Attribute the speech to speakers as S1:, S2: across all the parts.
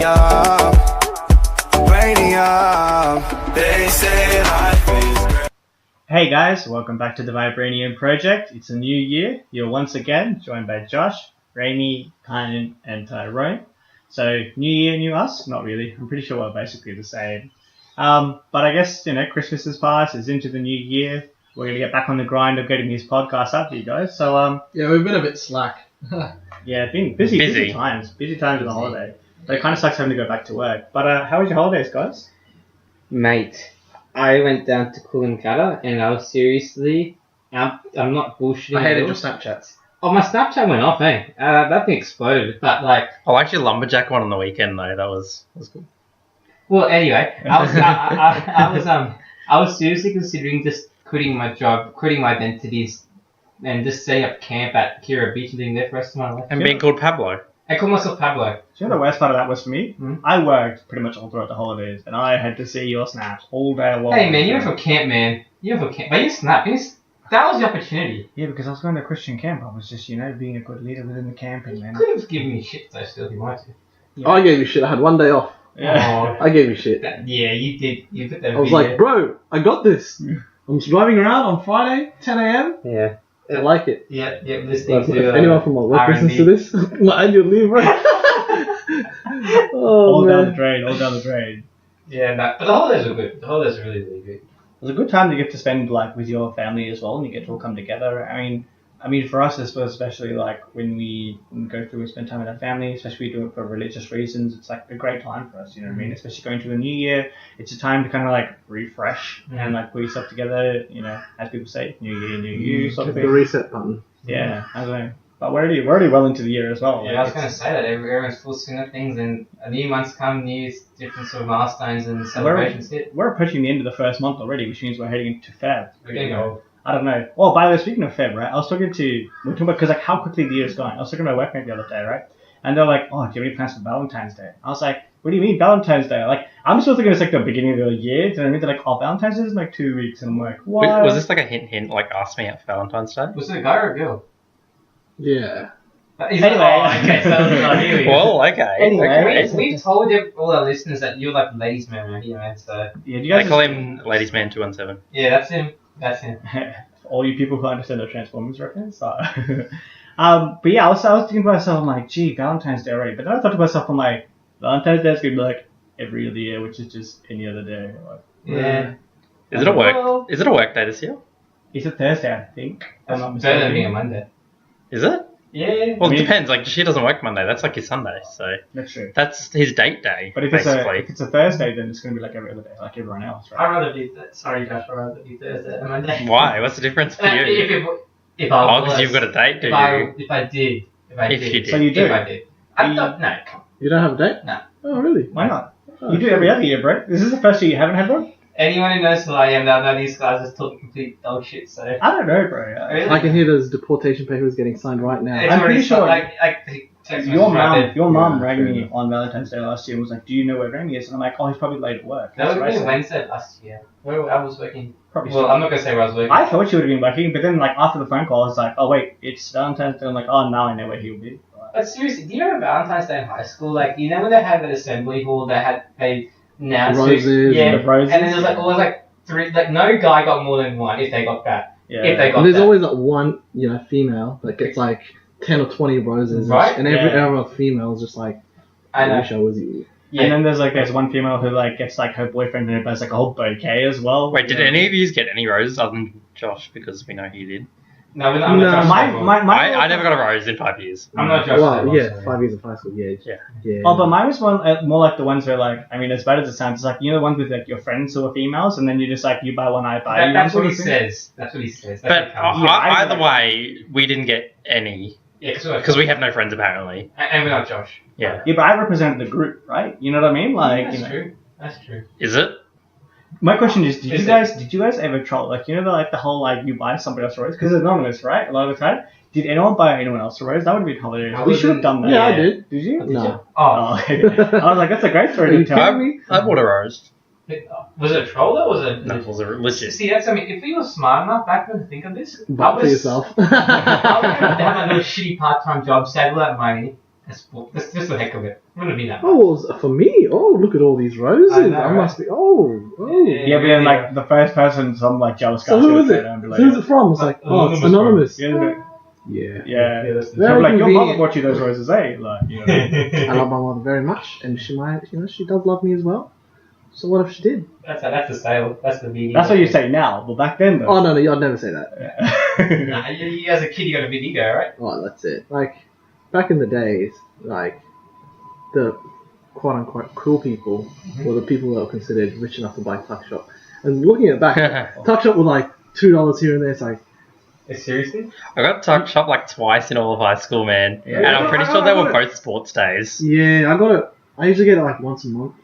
S1: Hey guys, welcome back to the Vibranium Project. It's a new year. You're once again joined by Josh, Raimi, Kynan, and Tyrone. So, new year, new us? Not really. I'm pretty sure we're basically the same. But I guess, Christmas has passed. It's into the new year. We're going to get back on the grind of getting these podcasts up for you guys. So,
S2: yeah, we've been a bit slack.
S1: Yeah, been busy times with the holiday. But it kind of sucks having to go back to work. But how was your holidays, guys?
S3: Mate, I went down to Coolangatta and I was seriously, I'm not bullshitting.
S2: I hated your Snapchats.
S3: Oh, my Snapchat went off, eh? That thing exploded. But like,
S4: I liked your lumberjack one on the weekend though. That was good.
S3: well, anyway, I was seriously considering just quitting my job, quitting my identities, and just setting up camp at Kira Beach and living there for the rest of my life.
S4: And being called Pablo.
S3: I call myself Pablo.
S1: Do you know the worst part of that was for me?
S3: Hmm?
S1: I worked pretty much all throughout the holidays, and I had to see your snaps all day long.
S3: Hey man, you went for camp, man. You went for camp. But you snap. That was the opportunity.
S1: Yeah, because I was going to a Christian camp. I was just, being a good leader within the camping, man.
S3: You could have given me shit though still if you wanted to.
S1: Yeah.
S2: I gave you shit. I had one day off.
S1: Yeah.
S2: I gave you shit.
S3: Yeah, you did. You put that
S2: I was
S3: video.
S2: like, bro, I got this. I'm driving around on Friday, 10 a.m.
S3: Yeah.
S2: I like it.
S3: Yeah, listening
S2: If
S3: to
S2: anyone from my work listens to this, my annual leave, bro.
S1: all
S2: man.
S1: down the drain.
S3: Yeah, no, but the holidays were good. The holidays were really, really good.
S1: It was a good time to get to spend with your family as well, and you get to all come together. I mean, for us, especially when we go through and spend time with our family, especially we do it for religious reasons, it's like a great time for us. You know what I mean? Especially going to the new year, it's a time to kind of refresh and put yourself together. As people say, new year, new you, sort of
S2: The
S1: thing.
S2: reset button.
S1: Yeah, I don't know. But we're already well into the year as well.
S3: Yeah, I was going to say that everyone's full swing of things, and a new month's come, new different sort of milestones and celebrations hit.
S1: We're approaching the end of the first month already, which means we're heading into Feb.
S3: We're getting old.
S1: I don't know. Well, by the way, speaking of Feb, right? We're talking about because how quickly the year is going. I was talking to my workmate the other day, right? And they're like, "Oh, do you have any plans for Valentine's Day?" I was like, "What do you mean Valentine's Day?" I'm still thinking it's the beginning of the year. Do you know what I mean? They're like, "Oh, Valentine's Day is in 2 weeks," and I'm like, "What?"
S4: Was this a hint? Ask me out for Valentine's Day?
S3: Was it a guy or a girl?
S2: Yeah.
S1: Anyway.
S3: Okay, so here we go.
S4: Well, okay.
S1: Anyway.
S4: Okay.
S3: We've told all our listeners that you're like ladies man around here, man. So
S1: Yeah, do you guys
S4: I call him Ladies Man 217.
S3: yeah, that's him. That's him.
S1: all you people who understand the Transformers reference. But yeah, I was thinking to myself, I'm like, gee, Valentine's Day already. But then I thought to myself, I'm like, Valentine's Day is going to be every other year, which is just any other day.
S3: Yeah.
S4: Is it a work? Is it a work day this year?
S1: It's a Thursday, I think.
S3: That's better than being a Monday.
S4: Is it?
S3: Yeah.
S4: Well, it depends. She doesn't work Monday. That's his Sunday, so
S1: That's true.
S4: that's his date day.
S1: But if it's a Thursday, then it's going to be every other day, like everyone else, right?
S3: I'd rather do that. Sorry, Josh. I'd rather do Thursday than Monday.
S4: Why? What's the difference for you?
S3: If I
S4: because you've got a date, do you?
S3: If I did.
S4: If you did.
S1: So you do?
S3: If I did. I don't. No. Come on.
S2: You don't have a date?
S3: No.
S2: Oh, really?
S1: Why not?
S2: Oh,
S1: You do every other year, bro. This is the first year you haven't had one?
S3: Anyone who knows who I am, they'll know these guys just talking complete dog shit. So.
S1: I don't know, bro.
S3: Really?
S2: I can hear those deportation papers getting signed right now.
S3: It's
S1: I'm
S3: already
S1: pretty sure your mom rang me on Valentine's Day last year and was like, "Do you know where Remy is?" And I'm like, "Oh, he's probably late at work."
S3: That
S1: That's
S3: would
S1: what I
S3: have been
S1: said.
S3: Wednesday last year. Where I was working.
S1: Probably
S3: Well,
S1: so.
S3: I'm not gonna say where I was working.
S1: I thought she would have been working, but then after the phone call, I was like, "Oh wait, it's Valentine's Day." I'm like, "Oh, now I know where he'll be."
S3: But seriously, do you remember Valentine's Day in high school? When they had that assembly hall, they announced
S2: Roses.
S3: yeah,
S1: The roses.
S3: and then there was always three. No guy got more than one if they got that.
S1: Yeah.
S3: If they got
S2: And there's
S3: that.
S2: always one, female that gets 10 or 20 roses.
S3: Right?
S2: And every
S1: Yeah.
S2: other female is just
S3: I
S2: I
S3: know.
S2: wish I was you.
S3: Yeah.
S1: And then there's one female who gets her boyfriend and buys a whole bouquet as well.
S4: Wait, did any of you get any roses other than Josh? Because we know he did.
S3: No, I'm
S2: No,
S3: not Josh.
S4: I never got a rose in 5 years.
S3: I'm not Josh.
S2: Well, yeah,
S3: Sorry.
S2: 5 years of high school, yeah.
S4: Yeah.
S1: Oh, but mine was more like the ones where as bad as it sounds, it's the ones with your friends who are females, and then you just you buy one, I buy you.
S3: That's
S1: one
S3: what he
S1: sort of thing.
S3: says. That's what he says.
S4: But
S1: I
S4: either way, we didn't get any
S3: yeah,
S4: because we have no friends apparently.
S3: and we're not Josh.
S4: Yeah.
S1: Yeah, but I represent the group, right? You know what I mean?
S3: That's true. That's true.
S4: Is it?
S1: My question is, did
S3: Is
S1: you guys ever troll the whole you buy somebody else a rose because it's anonymous, right? A lot of the time. Did anyone buy anyone else a rose? That would have been hilarious.
S3: I
S1: We should have done that.
S2: Yeah, I did.
S1: Did you?
S2: No.
S3: Oh,
S1: okay. I was like, that's a great story
S2: Are you
S1: to tell.
S2: kidding me?
S4: I bought a rose.
S3: was it a troll or was it?
S4: No, it was a legit.
S3: See, that's if we were smart enough back then to think of this,
S2: But for yourself.
S3: I was going to have a little shitty part-time job, save all that money, and just for the heck of it. Wouldn't be that.
S2: Oh, well, for me. Oh, look at all these roses.
S3: I know,
S2: I
S3: right?
S2: must be. Oh.
S1: Yeah, but then like the first person, some like jealous guy.
S2: So who is
S1: should
S2: it?
S1: have said,
S2: Who's it from? It's like, oh, it's anonymous.
S1: Yeah,
S2: Yeah.
S1: yeah.
S3: that's
S1: So like your mother
S2: convenient.
S1: brought you those roses, eh? Like, you know.
S2: I love my mother very much, and she might, she does love me as well. So what if she did?
S3: That's the sale. That's the big.
S1: That's what you say now, but back then though.
S2: Oh no, I'd never say that.
S3: Nah, you as a kid, you got a big ego, right?
S2: Oh, that's it. Like back in the days, like the quote unquote cool people were the people that were considered rich enough to buy tuck shop. And looking at back, tuck shop were like $2 here and there. It's like,
S3: Seriously?
S4: I got tuck shop like twice in all of high school, man.
S1: Yeah.
S4: And I'm pretty sure they were both sports days.
S2: yeah, I got it. I usually get it like once a month,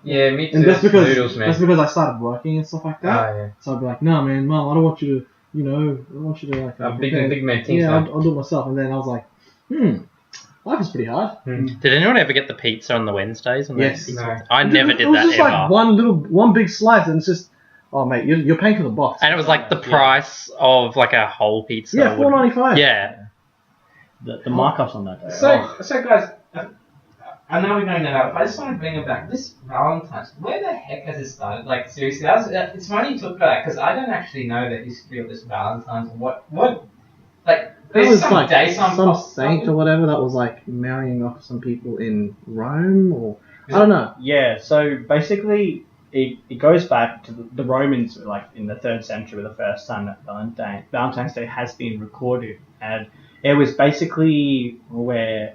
S3: Yeah, me too.
S2: and that's because
S3: Noodles, man.
S2: I started working and stuff like that.
S3: yeah.
S2: So I'd be like, no, man, mom, I don't want you to, I don't want you to like.
S3: Big man thing.
S2: yeah, I'll do it myself. And then I was like, life is pretty hard.
S4: Did anyone ever get the pizza on the Wednesdays?
S2: Yes.
S3: No.
S4: I never
S2: It
S4: did
S2: was
S4: that
S2: just
S4: ever.
S2: like one big slice, and it's just, oh mate, you're paying for the box.
S4: And it was like the price of like a whole pizza.
S2: Yeah, $4.95.
S4: Yeah.
S1: The markups on that.
S3: So guys, I know we're going to have, but I just want to bring it back. This Valentine's, where the heck has it started? Like, seriously, it's funny you talk about that, because I don't actually know the history of this Valentine's. What, like,
S2: That
S3: there's
S2: was
S3: some
S2: like
S3: day,
S2: some saint or whatever that was like marrying off some people in Rome, or I don't know.
S1: Yeah, so basically it goes back to the Romans, like in the 3rd century, the first time that Valentine's Day has been recorded, and it was basically where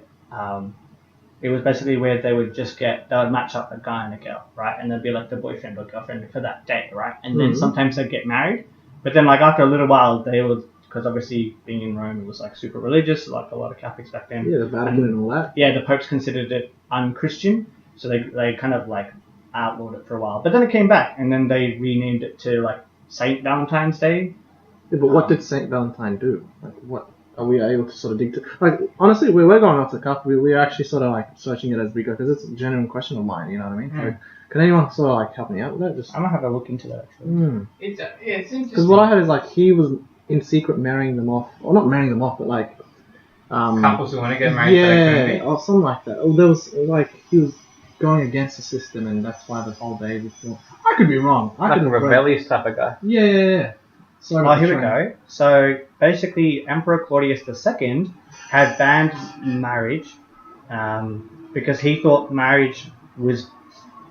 S1: they would just they would match up a guy and a girl, right, and they'd be like the boyfriend or girlfriend for that day, right, and then sometimes they'd get married, but then like after a little while they would, because obviously being in Rome it was like super religious, like a lot of Catholics back then.
S2: Yeah, the Vatican and all that.
S1: Yeah, the popes considered it unchristian, so they kind of like outlawed it for a while. But then it came back, and then they renamed it to like Saint Valentine's Day.
S2: Yeah, but what did Saint Valentine do? Like, what are we able to sort of dig to? Like, honestly, we're going off the cuff. We're actually sort of like searching it as we go, because it's a genuine question of mine. You know what I mean? So, can anyone sort of like help me out with that? Just
S1: I'm gonna have a look into that actually.
S3: It's interesting.
S2: because what I heard is like he was in secret marrying them off, or not marrying them off, but like
S3: Couples who want to get married.
S2: yeah, or something like that. Or there was like he was going against the system, and that's why the whole day was. I could be wrong. I
S3: like
S2: could
S3: a
S2: be wrong.
S3: rebellious type of guy.
S2: Yeah. So
S1: Oh, here we go. So basically, Emperor Claudius II had banned marriage because he thought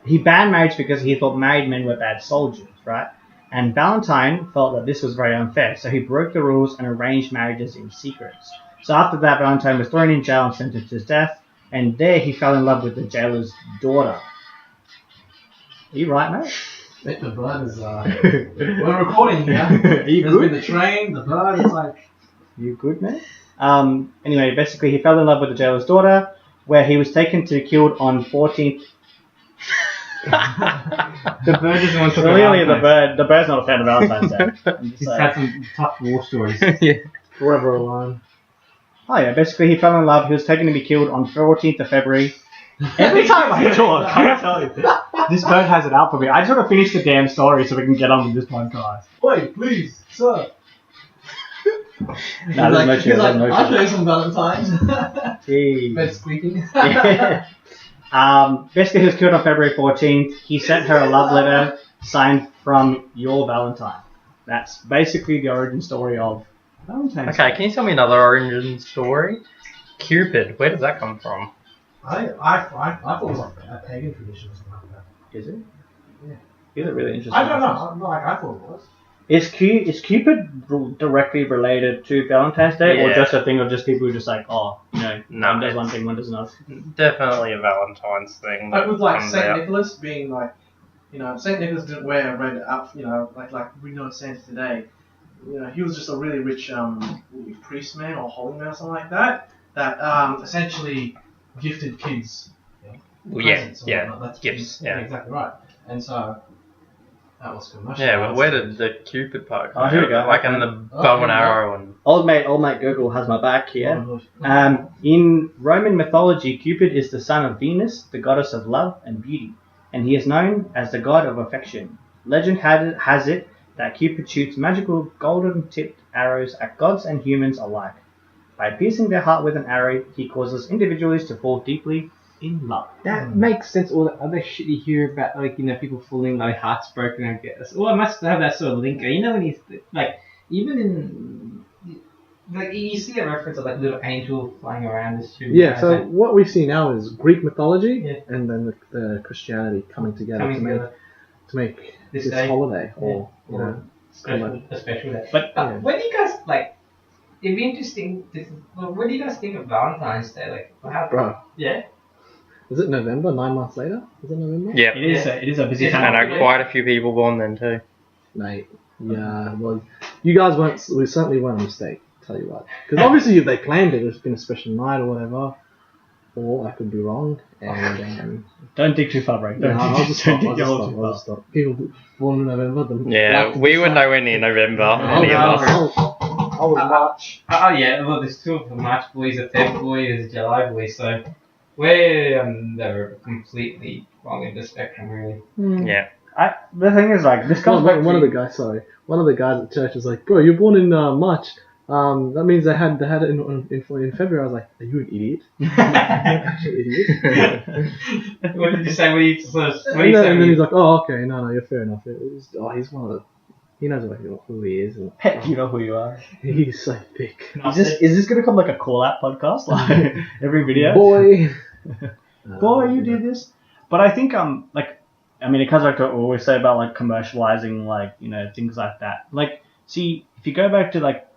S1: he banned marriage because he thought married men were bad soldiers, right? And Valentine felt that this was very unfair, so he broke the rules and arranged marriages in secret. So after that, Valentine was thrown in jail and sentenced to death, and there he fell in love with the jailer's daughter. Are you right, mate?
S2: Mate, the bird is we're recording here.
S1: Are you
S2: There's
S1: good?
S2: been the train, the bird is like.
S1: You good, man? Anyway, basically he fell in love with the jailer's daughter, where he was taken to be killed on 14th.
S3: The bird doesn't want to talk
S1: Clearly,
S3: about
S1: the bird's not a fan of Valentine's Day. I'm just
S3: He's
S1: saying.
S3: had some tough war stories.
S4: Yeah.
S2: Forever alone.
S1: Oh yeah, basically he fell in love. He was taken to be killed on 14th of February. Every time I talk, I tell you, this bird has it out for me. I just want to finish the damn story so we can get on with this podcast.
S2: Wait, please, sir.
S1: No, there's no chance. There's no
S2: I'll show
S1: chance.
S2: you some Valentines.
S1: Jeez.
S2: Bed squeaking.
S1: Yeah. Basically, he was killed on February 14th. He sent her a love letter signed from your Valentine. That's basically the origin story of Valentine's
S4: Okay,
S1: Day.
S4: can you tell me another origin story? Cupid, where does that come from?
S2: I thought it was like a pagan tradition or something like that.
S1: Is it?
S2: Yeah.
S1: Is it really interesting?
S2: I don't know. I thought it was.
S1: Is Cupid directly related to Valentine's Day, or
S4: Yeah.
S1: just a thing of just people who just like, oh,
S4: No,
S1: one does one thing, one does another?
S4: Definitely a Valentine's thing.
S2: But with like
S4: comes
S2: Saint
S4: out.
S2: Nicholas being like, Saint Nicholas didn't wear a red outfit, like we know Santa today. He was just a really rich priest man or holy man or something like that. That essentially gifted kids.
S4: Well, yeah,
S2: presents or
S4: yeah,
S2: whatnot. That's
S4: gifts, yeah.
S2: exactly right. And so that was commercialized.
S4: Yeah, but where did the Cupid part come
S1: Oh, here we go.
S4: Like in the bow and arrow and...
S1: Old mate Google has my back here.
S2: Oh,
S1: In Roman mythology, Cupid is the son of Venus, the goddess of love and beauty, and he is known as the god of affection. Legend has it that Cupid shoots magical golden-tipped arrows at gods and humans alike. By piercing their heart with an arrow, he causes individuals to fall deeply in love.
S3: That makes sense. All the other shit you hear about, like, you know, people falling, like, hearts broken and get this. Oh, I must have that sort of link. You know, when he's, like, even in, like, you see a reference of, like, little angel flying around this too.
S2: Yeah, so what we see now is Greek mythology
S3: Yeah.
S2: and then the Christianity coming together
S3: coming together.
S2: to make
S3: This
S2: this
S3: day.
S2: holiday or you know,
S3: A special day.
S1: But
S2: yeah.
S3: When do you guys, like, it'd be interesting, what do you guys think of Valentine's Day? Like, how,
S2: bro.
S3: yeah?
S2: Is it November? 9 months later? Is it November?
S4: Yeah.
S1: it is a busy
S3: Yeah.
S1: time.
S4: I know quite a few people born then too.
S2: Mate, yeah, well, you guys we certainly weren't a mistake, tell you what. Because obviously if they planned it, it's been a special night or whatever, or I could be wrong, and
S1: Don't dig too far, bro. Don't
S2: I'll just stop,
S1: dig your hole too
S2: I'll just stop. People born in November,
S4: Yeah, we were nowhere near November. Any of us.
S2: I was March.
S3: Oh, yeah, well, there's two of the March boys, a Feb boy, there's a July boy, so we're they're completely wrong in the spectrum, really.
S4: Yeah.
S1: The thing is, like, this comes back
S2: One
S1: to...
S2: of the guys at church was like, bro, you're born in March. That means they had it in February. I was like, are you an idiot? Actually, idiot.
S3: What did you say? What do you
S2: And then he's like, oh, okay, no, you're fair enough. He's one of the, he knows who he is. And,
S1: You know who you are.
S2: he's so thick.
S1: Is this going to come like a call-out podcast? Like, every video?
S2: Boy.
S1: Boy, you did this. But I think, like, I mean, it comes back to what we always say about, like, commercializing, like, you know, things like that. Like, see, if you go back to, like,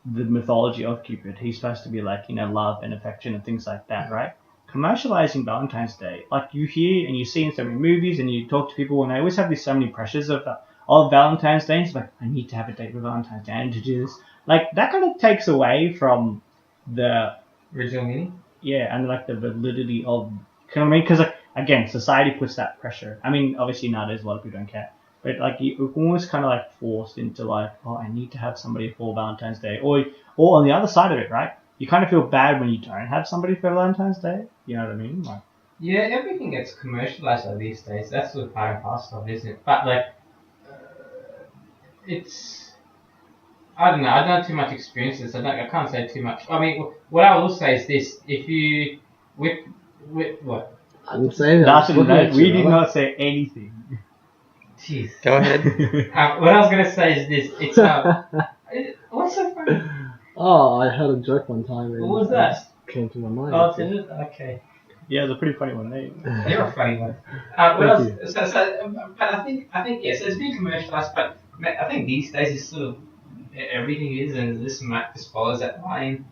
S1: the mythology of Cupid, he's supposed to be, like, you know, love and affection and things like that, right? Commercializing Valentine's Day, like, you hear and you see in so many movies and you talk to people and they always have these so many pressures of Valentine's Day. It's like, I need to have a date with Valentine's Day, I need to do this. Like, that kind of takes away from the...
S3: original meaning?
S1: Yeah, and, like, the validity of... You know what I mean? Because, like, again, society puts that pressure. I mean, obviously nowadays a lot of people don't care. But, like, you're almost kind of, like, forced into, like, oh, I need to have somebody for Valentine's Day. Or on the other side of it, right? You kind of feel bad when you don't have somebody for Valentine's Day. You know what I mean? Like,
S3: Yeah, everything gets commercialized like these days. That's the part and parcel of it, isn't it? But, like, it's... I don't know. I don't have too much experience with this. I can't say too much. I mean, what I will say is this. If you... With what?
S2: I didn't say that.
S1: that's we did not say anything.
S3: Jeez.
S4: Go ahead.
S3: What I was going to say is this. It's... what's so funny?
S2: Oh, I heard a joke one time. And
S3: What was that?
S2: it came to my mind.
S3: Oh, is it? Okay.
S1: Yeah, it's a pretty funny one, eh?
S3: You're a funny one. But I think yes, it's been commercialized, but I think these days it's sort of everything is, and this follows that line.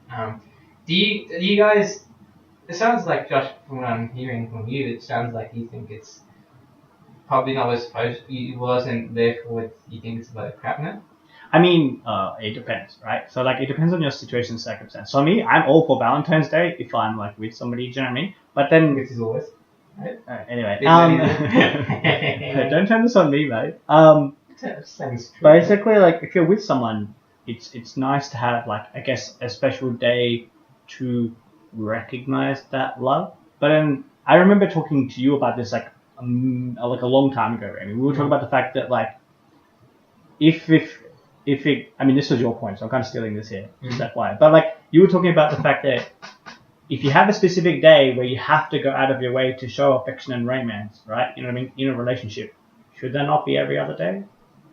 S3: Do you guys? It sounds like, Josh, from what I'm hearing from you, it sounds like you think it's probably not what it's supposed to be, was, and therefore you think it's a lot of crap now.
S1: I mean, it depends, right? So, like, it depends on your situation and circumstance. So, me, I'm all for Valentine's Day if I'm, like, with somebody, do you know what I mean? But then...
S3: Which is always. Right?
S1: Anyway.
S3: Exactly.
S1: Don't turn this on me, mate.
S3: Sounds true.
S1: Basically, like, if you're with someone, it's nice to have, like, I guess, a special day to recognize that love. But then, I remember talking to you about this, like a long time ago, Amy. We were talking about the fact that, like, if it, I mean, this was your point, so I'm kind of stealing this here, just that way. But, like, you were talking about the fact that if you have a specific day where you have to go out of your way to show affection and romance, right? You know what I mean? In a relationship, should that not be every other day?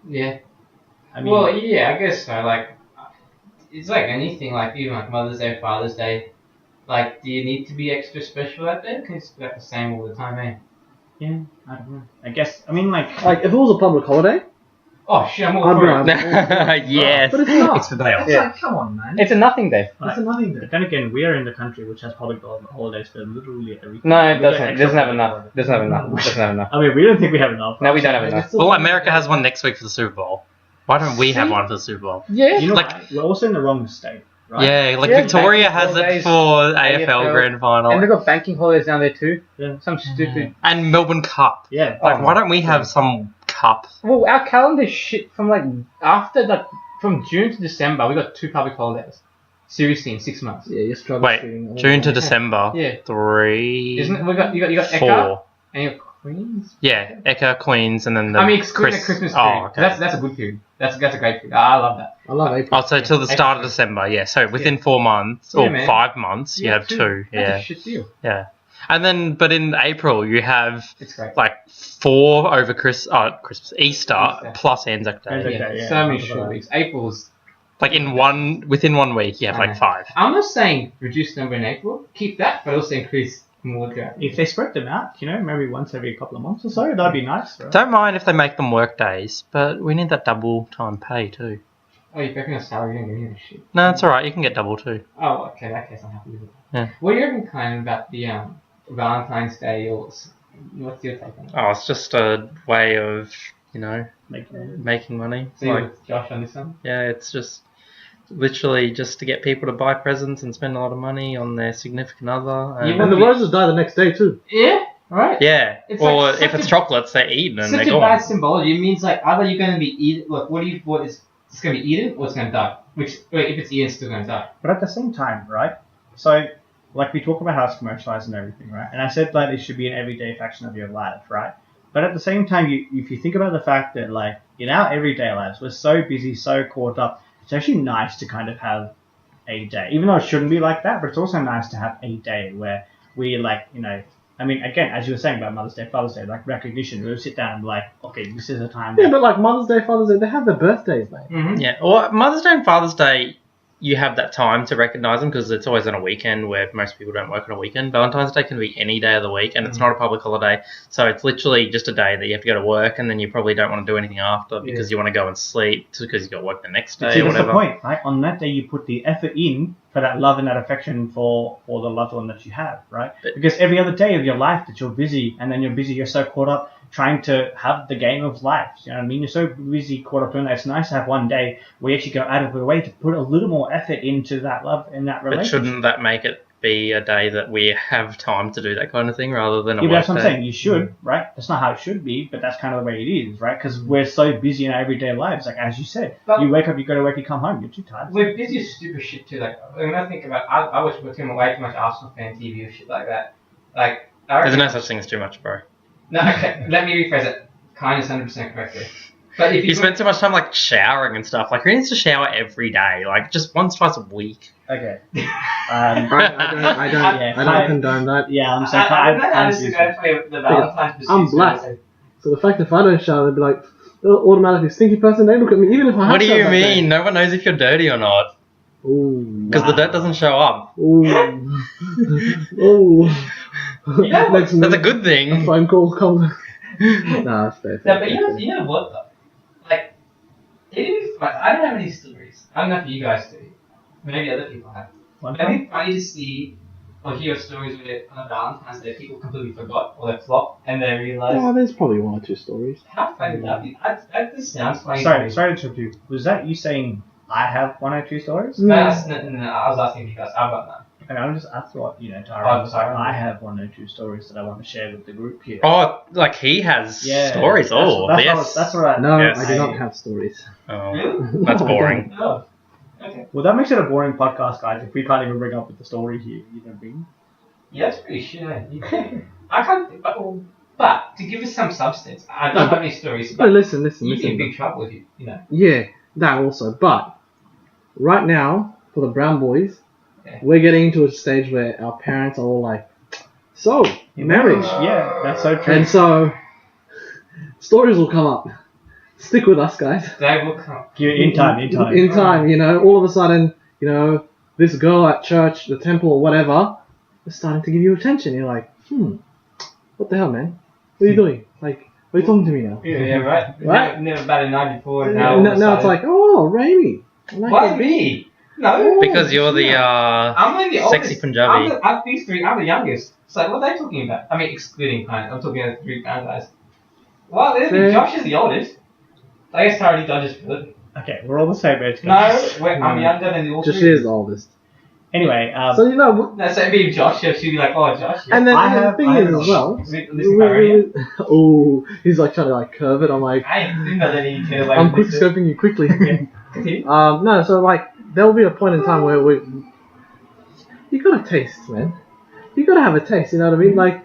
S3: Yeah.
S1: I mean,
S3: Well, yeah, I guess so. Like, it's like anything, like even like Mother's Day, Father's Day. Like, do you need to be extra special that day? Can it's like the same all the time, eh?
S1: yeah, I don't know. I guess, I mean, like
S2: if it was a public holiday,
S3: Oh shit, I'm all
S2: I'd
S3: for
S2: be
S3: it.
S2: like,
S4: Yes.
S2: but it's not.
S4: It's the day off.
S3: It's like, come on, man.
S4: It's a nothing day.
S2: It's a nothing day.
S1: But then again, we are in the country which has public holidays for literally everything.
S4: No, it
S1: We get
S4: doesn't.
S1: extra
S4: Doesn't have
S1: public
S4: enough.
S1: holidays.
S4: Doesn't have enough. Doesn't have enough.
S1: I mean, we don't think we have enough.
S4: No, we don't have enough.
S5: Well, America has one next week for the Super Bowl. Why don't we have one for the Super Bowl?
S4: Yeah.
S1: You know,
S5: Like-
S1: what? We're also in the wrong state, right?
S5: Yeah, like
S4: Yeah,
S5: Victoria
S4: banking
S5: has it
S4: holidays,
S5: for AFL
S4: AFL,
S5: Grand
S4: And
S5: Final
S4: they've got banking holidays down there too.
S1: Yeah.
S4: Some stupid.
S5: and Melbourne Cup.
S1: Yeah.
S5: Like, why don't we have some cup?
S4: Well, our calendar's shit from like after like from June to December. We got 2 public holidays. Seriously, in 6 months.
S2: Yeah, you're struggling.
S5: Wait, June to December.
S4: Yeah.
S5: 3.
S4: Isn't it? You got Eka
S5: 4.
S4: and you got Queens.
S5: Yeah, Eka, Queens, and then the
S4: I mean, excluding the Christmas period.
S5: Oh, okay.
S4: That's a good period. That's a great period. I love that.
S2: I love April.
S5: Oh, so till the start of December, yeah. So within 4 months,
S4: Yeah,
S5: or
S4: man.
S5: 5 months, you
S4: Yeah,
S5: have 2.
S4: That's
S5: Yeah,
S4: a shit deal.
S5: yeah. And then, but in April you have
S4: It's great.
S5: like 4 over Christmas, Easter, plus Anzac Day.
S1: Anzac
S4: Yeah,
S1: Day, yeah.
S4: so many short weeks. April's.
S5: Like within 1 week, you have like 5.
S4: I'm not saying reduce number in April. Keep that, but also increase more throughout.
S1: If they spread them out, maybe once every couple of months or so, that'd be nice. Right?
S5: Don't mind if they make them work days, but we need that double time pay too.
S4: Oh, you're picking a salary, you don't get any of this shit.
S5: No, it's alright, you can get double too.
S4: Oh, okay, in that case I'm happy with it.
S5: Yeah.
S4: What do you reckon, kind of, about the Valentine's Day, or what's your take on it?
S5: Oh, it's just a way of,
S1: Making
S5: making money.
S4: So you're with Josh on this one?
S5: Yeah, it's just literally just to get people to buy presents and spend a lot of money on their significant other.
S4: You
S6: And the roses die the next day too.
S4: Yeah, right.
S5: Yeah,
S4: It's
S5: or
S4: like
S5: if
S4: such
S5: it's
S4: a-
S5: chocolates, they're eaten and
S4: Such
S5: they're
S4: a bad
S5: gone.
S4: symbology. It means like either you're going to be eaten. Look, what is it's going to be eaten or it's going to die. If it's eaten, it's still going to die.
S1: But at the same time, right? So, like we talk about how it's commercialized and everything, right? And I said that it should be an everyday faction of your life, right? But at the same time, if you think about the fact that, like, in our everyday lives, we're so busy, so caught up, it's actually nice to kind of have a day. Even though it shouldn't be like that, but it's also nice to have a day where we, like, I mean, again, as you were saying about Mother's Day, Father's Day, like recognition, we'll sit down and be like, okay, this is a time
S6: Yeah,
S1: where
S6: but like Mother's Day, Father's Day, they have their birthdays, mate.
S4: Mm-hmm.
S5: Yeah, or Mother's Day and Father's Day, you have that time to recognise them because it's always on a weekend where most people don't work on a weekend. Valentine's Day can be any day of the week and it's not a public holiday, so it's literally just a day that you have to go to work and then you probably don't want to do anything after because you want to go and sleep because you've got work the next day
S1: see,
S5: or
S1: that's
S5: whatever.
S1: the point, right? On that day, you put the effort in for that love and that affection for the loved one that you have, right? Because every other day of your life that you're busy, and then you're so caught up trying to have the game of life. You know what I mean? You're so busy caught up doing that. It's nice to have one day where you actually go out of your way to put a little more effort into that love and that
S5: But
S1: relationship.
S5: shouldn't that make it be a day that we have time to do that kind of thing rather than a
S1: Yeah, but
S5: work
S1: that's what I'm
S5: day?
S1: saying. You should, right? That's not how it should be, but that's kind of the way it is, right? Because we're so busy in our everyday lives. Like, as you said,
S4: But-
S1: you wake up, you go to work, you come home, you're too tired.
S4: We're busy with stupid shit too. Like when I think about, I watch way too much Arsenal fan TV or shit like that. Like I
S5: There's
S4: reckon,
S5: no such thing as too much, bro.
S4: no, okay. Let me rephrase it. Kind of 100% correctly. But if
S5: You spend too much time like showering and stuff. Like who needs to shower every day? Like just once, twice a week.
S1: Okay.
S6: I don't condone that.
S1: Yeah, I'm saying
S4: I don't know how this is going to play the Valentine's pursuits.
S6: I'm black. So the fact that if I don't shower, they'd be like, automatically stinky person, they look at me even if I have
S5: What do you
S6: showered that day.
S5: mean? No one knows if you're dirty or not
S6: Ooh.
S5: because the dirt doesn't show up.
S6: Ooh. Ooh.
S4: Yeah,
S6: Next
S5: That's a
S6: minute,
S5: good
S6: a
S5: thing.
S6: phone call comes. Nah, that's fair.
S4: No, but you know what though? Like, it is fun. I don't have any stories. I don't know if you guys do. Maybe other people have.
S1: One
S4: I think funny to see or hear stories where on Valentine's Day people completely forgot or they flopped and they realised
S6: Oh, there's probably one or two stories.
S4: how funny would that be. That just sounds funny.
S1: Sorry
S4: to
S1: to interrupt you. Was that you saying I have one or two stories?
S4: me. No, I was asking you guys. I've got none.
S1: And I'm just I thought,
S4: Oh, sorry.
S1: I have one or two stories that I want to share with the group here.
S5: Oh, like he has
S1: Yeah,
S5: stories. Oh,
S1: that's
S5: yes.
S1: That's what I.
S6: No,
S5: Yes.
S6: I do not have stories.
S5: Oh,
S4: Really?
S5: that's boring.
S4: Oh. Okay.
S1: Well, that makes it a boring podcast, guys. If we can't even bring up with the story here, you know what I mean?
S4: Yeah, that's pretty shit. I can't. But to give us some substance, I don't have any stories.
S6: No,
S4: But
S6: listen.
S4: you'd be in big trouble if you know.
S6: Yeah, that also. But right now, for the brown boys,
S4: Yeah.
S6: we're getting into a stage where our parents are all like, so, marriage.
S1: Yeah, that's so true.
S6: And so, stories will come up. Stick with us, guys.
S4: They will come.
S1: In time.
S6: In time, all of a sudden, this girl at church, the temple, or whatever, is starting to give you attention. You're like, what the hell, man? What are you doing? Like, what are you talking to me now?
S4: Yeah, right.
S6: Right?
S4: Never batted 94. And
S6: Now,
S4: all of a
S6: now it's
S4: sudden-
S6: like, oh, Raimi. I like
S4: Why
S6: it.
S4: me? No.
S5: Because you're the
S4: I'm only the
S5: sexy
S4: oldest.
S5: Punjabi.
S4: I'm these three. I'm the youngest. So what are they talking about? I mean, excluding kind. I'm talking about the 3 brown guys. Well,
S6: Fair.
S4: Josh is the oldest. I guess already dodges good.
S1: Okay, we're all the same age.
S4: No,
S1: guys.
S4: I'm younger than the all
S6: Just
S4: three.
S6: is the oldest.
S1: Anyway,
S6: So,
S4: No, so it'd be Josh. She'd be like, oh, Josh. Yeah.
S6: and then
S1: I
S6: and
S1: have-
S6: the thing
S1: I
S6: is
S1: have-
S6: as well.
S4: Listen, Barry.
S6: Oh, he's like trying to like curve it. I'm like,
S4: I didn't know that he cared.
S6: I'm quick scoping you quickly.
S4: Continue.
S6: No, so like there'll be a point in time where you gotta taste, man. You gotta have a taste. You know what I mean? Like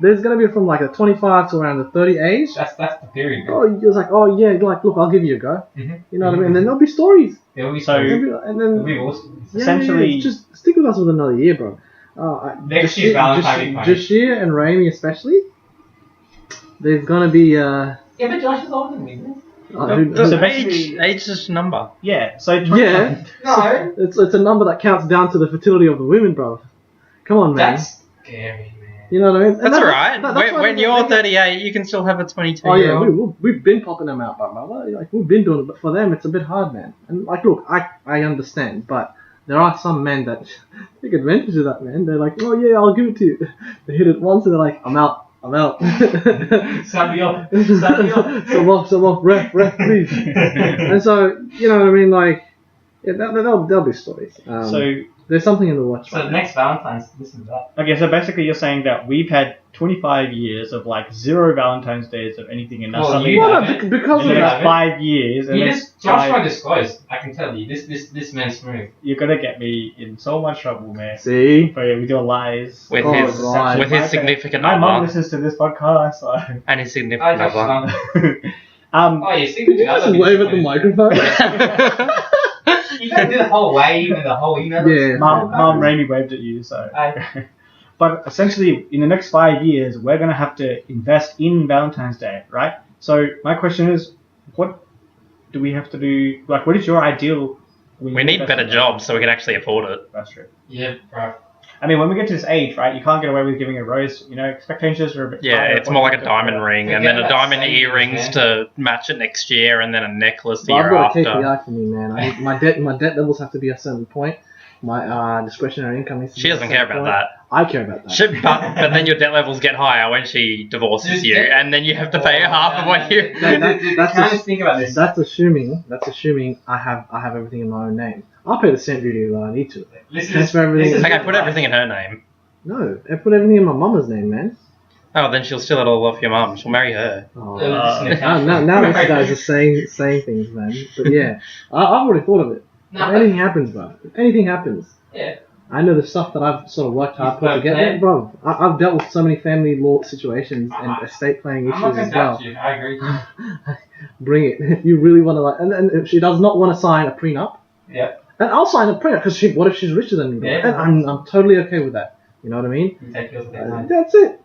S6: there's gonna be from like a 25 to around the 30 age.
S4: That's the period.
S6: Oh, you're like, oh yeah, like look, I'll give you a go.
S4: Mhm.
S6: You know what I mean? And then there'll be stories.
S4: There will be
S1: So-
S4: stories.
S6: And
S4: There'll
S6: then
S4: be awesome.
S6: yeah,
S1: essentially-
S6: just stick with us with another year, bro.
S3: Next year, Valentine will be
S6: Jashir and Raimi especially. There's gonna be
S3: Yeah, but Josh is older than me.
S1: So
S5: Age is just a number.
S1: Yeah. So
S6: Yeah.
S3: No.
S6: It's a number that counts down to the fertility of the women, bro. Come on, man.
S3: That's scary, man.
S6: You know what I mean? And
S5: That's alright.
S6: that's why
S5: When
S6: they-
S5: you're
S6: they-
S5: 38, you can still have a 22
S6: Oh
S5: year
S6: yeah,
S5: old.
S6: we've been popping them out, brother. Like we've been doing it, but for them it's a bit hard, man. And like, look, I understand, but there are some men that take advantage of that, man. They're like, oh yeah, I'll give it to you. They hit it once and they're like, I'm out.
S3: Samuel.
S6: Some off, ref, please. And so, you know what I mean, like, yeah, there'll be stories.
S1: So
S6: there's something in the watch.
S3: So next Valentine's, listen to that.
S1: okay, so basically you're saying that we've had 25 years of like 0 Valentine's Days of anything, and now
S3: Well,
S1: suddenly
S3: you
S6: Well,
S3: have
S6: no,
S3: it.
S6: because
S1: in
S6: of
S1: the
S3: Yeah.
S1: next 5 years, and
S3: You
S1: next
S3: just Josh
S1: five-
S3: won't disclose. I can tell you, this man's smooth.
S1: you're gonna get me in so much trouble, man.
S6: see.
S1: With your lies.
S5: With
S6: Oh,
S5: his
S6: right.
S5: with his significant
S1: My mum
S5: other
S1: listens to this podcast, so.
S5: and his
S3: I
S5: significant
S3: Josh
S5: other.
S3: Oh, yeah,
S6: Did you just wave at the microphone?
S3: You gotta do the whole wave and the whole email.
S6: Yeah.
S1: Mum, Raimi waved at you, so. But essentially, in the next 5 years, we're going to have to invest in Valentine's Day, right? So my question is, what do we have to do? Like, what is your ideal?
S5: We need better jobs so we can actually afford it.
S1: That's true.
S3: Yeah, bro.
S1: I mean, when we get to this age, right, you can't get away with giving a rose. You know, expectations are a bit
S5: Yeah,
S1: higher.
S5: it's more like a diamond ring, and then a
S3: Forget
S5: diamond
S3: about
S5: earrings
S3: savings,
S5: to match it next year, and then a necklace the
S6: Well, I've
S5: year
S6: got a
S5: after.
S6: KPI for me, man. My debt levels have to be a certain point. My discretionary income needs to
S5: She
S6: be a
S5: doesn't
S6: certain
S5: care about
S6: point.
S5: that.
S6: I care about that.
S5: But then your debt levels get higher when she divorces you, and then you have to pay half of what you.
S6: That's
S3: Can I
S6: a-
S3: just think about this?
S6: That's assuming I have everything in my own name. I'll pay the stamp duty if I need to.
S3: This
S6: Transfer everything.
S3: this is
S5: Okay, put everything in her name.
S6: No, I put everything in my mama's name, man.
S5: Oh, then she'll steal it all off your mum. She'll marry her.
S6: Oh.
S3: Now
S6: Now this guy's just saying things, man. But yeah, I've already thought of it.
S3: No,
S6: If anything happens, bro. If anything happens,
S3: yeah.
S6: I know the stuff that I've sort of worked hard
S3: You've
S6: for to
S3: got
S6: get
S3: plan?
S6: there, bro. I've dealt with so many family law situations and estate planning
S3: I'm not
S6: issues
S3: gonna
S6: as well.
S3: doubt you. I agree.
S6: Bring it. If you really want to, like, and if she does not want to sign a prenup,
S3: Yeah.
S6: and I'll sign a prenup because what if she's richer than me? Bro?
S3: Yeah.
S6: And I'm totally okay with that. You know what I mean?
S3: You take yours at that time.
S6: That's it.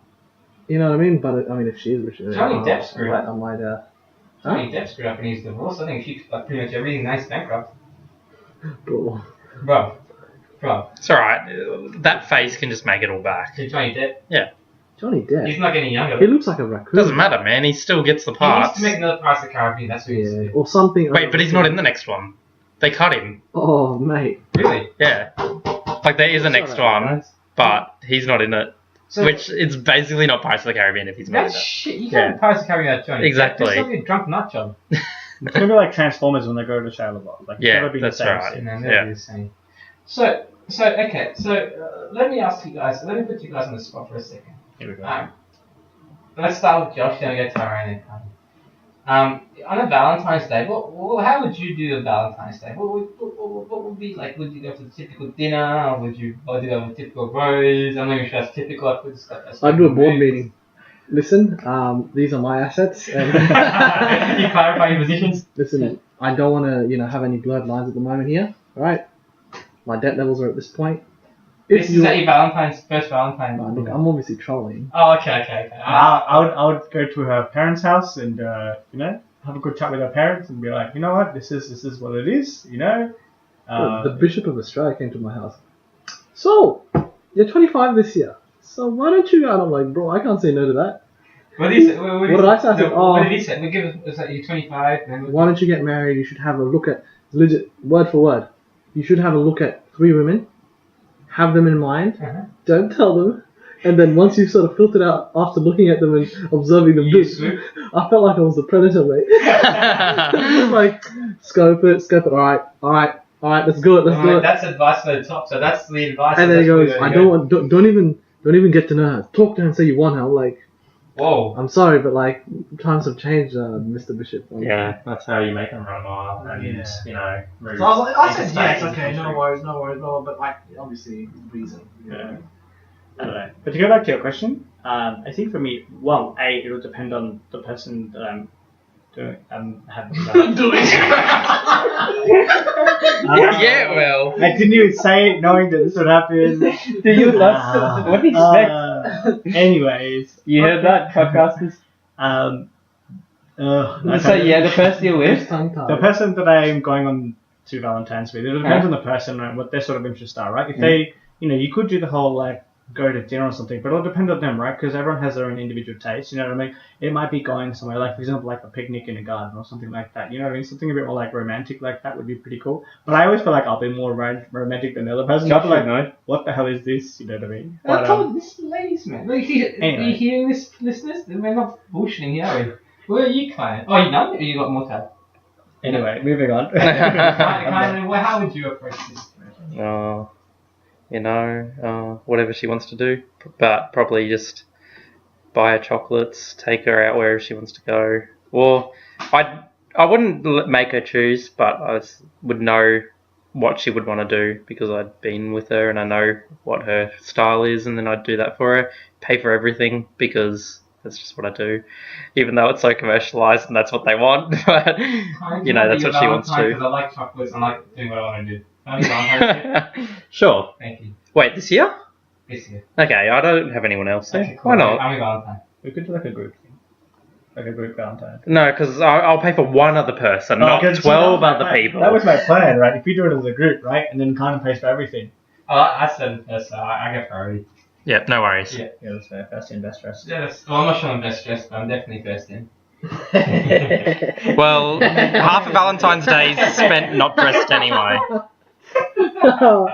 S6: You know what I mean? But I mean, if she is richer than
S3: Johnny
S6: me,
S3: Depp screwed up.
S6: I might.
S3: Johnny Depp screwed up in his divorce. I think she like pretty much everything nice bankrupt.
S6: Bro.
S3: Bro.
S5: It's alright. That face can just make it all back.
S3: To Johnny Depp.
S6: Johnny Depp.
S3: He's not getting younger.
S6: He looks like a raccoon.
S5: Doesn't matter, man. He still gets the
S3: He needs
S5: parts.
S3: to make another Pirates of the Caribbean. That's what he needs to
S6: Yeah,
S3: do.
S6: or something.
S5: Wait, but he's not in the next one. They cut him.
S6: Oh, mate.
S3: Really?
S5: Yeah. Like there is a next one,
S6: Guys.
S5: but he's not in it.
S3: So
S5: Which it's basically not Pirates of the Caribbean if he's not in
S3: that's
S5: it.
S3: shit. You
S5: Yeah.
S3: can't Pirates of the Caribbean without Johnny.
S5: Exactly.
S3: Depp. It's like a drunk nut job.
S1: It's going to be like Transformers when they go to Shia LaBeouf. Like, it's
S5: Yeah,
S1: never been
S5: that's
S1: the same
S5: right.
S1: since.
S3: No,
S5: Yeah.
S3: never the same. So okay. So let me ask you guys. Let me put you guys on the spot for a second.
S1: Here we go.
S3: Let's start with Josh, then we go to Tyrone and Connie. On a Valentine's Day, how would you do a Valentine's Day? What would be like? Would you go for the typical dinner, or would you go for a typical rose? I'm not even sure that's typical. I put stuff.
S6: I'd do a board meeting. Listen, these are my assets. And
S3: You clarify your positions.
S6: listen, I don't want to, have any blurred lines at the moment here. All right, my debt levels are at this point.
S3: This is at your first Valentine.
S6: Look, I'm obviously trolling.
S3: Oh, okay.
S1: I would go to her parents' house and have a good chat with her parents and be like, you know what, this is what it is,
S6: Look, the Bishop of Australia came to my house. So, you're 25 this year. So why don't you go? And I'm like, bro, I can't say no to that.
S3: What did he say? What
S6: did I say? I said,
S3: What did he say? We give us like you're 25. And
S6: Why don't you get married? You should have a look at, legit, word for word. You should have a look at 3 women. Have them in mind.
S3: Uh-huh.
S6: Don't tell them. And then once you've sort of filtered out after looking at them and observing them,
S3: You swoop.
S6: I felt like I was the predator, mate. Like, scope it. Alright, let's do it.
S3: That's advice for the top. So that's the advice.
S6: And then he goes, I
S3: don't.
S6: don't even get to know her. Talk to her and say you want her. I'm like,
S3: Whoa.
S6: I'm sorry, but like, times have changed, Mr. Bishop. Like,
S5: Yeah, that's how you make them run wild. And,
S2: Yeah.
S5: very
S2: So I said yes,
S5: entertaining.
S2: okay, no worries, but like, obviously, reason.
S1: Yeah. I don't know. But to go back to your question, I think for me, well, it'll depend on the person that I'm haven't done.
S5: Yeah, well.
S1: I didn't even say it knowing that this would happen.
S3: Do you not? What do you expect?
S1: Anyways.
S3: You heard that, podcasters? So yeah, the person you're with.
S1: The person that I am going on to Valentine's with, it depends on the person and what their sort of interests are, right? If they, you could do the whole like go to dinner or something, but it'll depend on them, right? Because everyone has their own individual taste. You know what I mean? It might be going somewhere like, for example, like a picnic in a garden or something like that. You know what I mean? Something a bit more like romantic like that would be pretty cool. But I always feel like I'll be more romantic than the other person. I'll be like, what the hell is this? You know what I mean?
S3: I told this ladies, man. Are you hearing this, listeners? We're not bullshitting here, are we? Where are you, Kyan? Oh, you know? Or you got more time?
S1: Anyway, moving on.
S3: Kyan, how would you approach this?
S5: Whatever she wants to do, but probably just buy her chocolates, take her out wherever she wants to go. Well, I wouldn't make her choose, but I would know what she would want to do because I'd been with her and I know what her style is, and then I'd do that for her, pay for everything because that's just what I do, even though it's so commercialized and that's what they want. But that's what she wants to.
S3: Because I like chocolates, I like doing what I want to do. Valentine's.
S5: Sure.
S3: Thank you.
S5: Wait, this year?
S3: This year.
S5: Okay, I don't have anyone else there.
S3: Okay, cool.
S5: Why not?
S3: I'm a Valentine.
S1: We could do like a group thing. Like a group Valentine.
S5: No, because I'll pay for one other person, not 12 other people.
S1: That was my plan, right? If we do it as a group, right? And then kind of pays for everything.
S3: Oh, I said first, so I get priority.
S5: Yep, no worries.
S1: Yeah, that's fair. First in, best dressed.
S3: Yeah, well, I'm not sure I'm best dressed, but I'm definitely first in.
S5: Well, half of Valentine's Day is spent not dressed anyway.
S6: What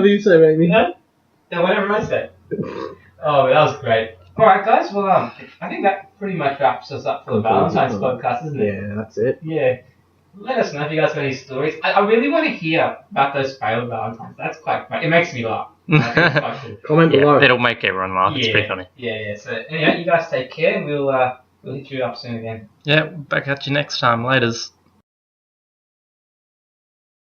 S6: did you say, baby?
S3: Then whatever I said. Oh, that was great. Alright, guys, well, I think that pretty much wraps us up for the Valentine's podcast, isn't it?
S6: Yeah, that's it.
S3: Yeah. Let us know if you guys have any stories. I really want to hear about those failed Valentines. That's quite funny. It makes me laugh. I think it's quite cool.
S6: Comment below.
S5: It'll make everyone laugh. It's pretty funny.
S3: Yeah. So, anyway, you guys take care, and we'll hit you up soon again.
S5: Yeah, back at you next time. Laters.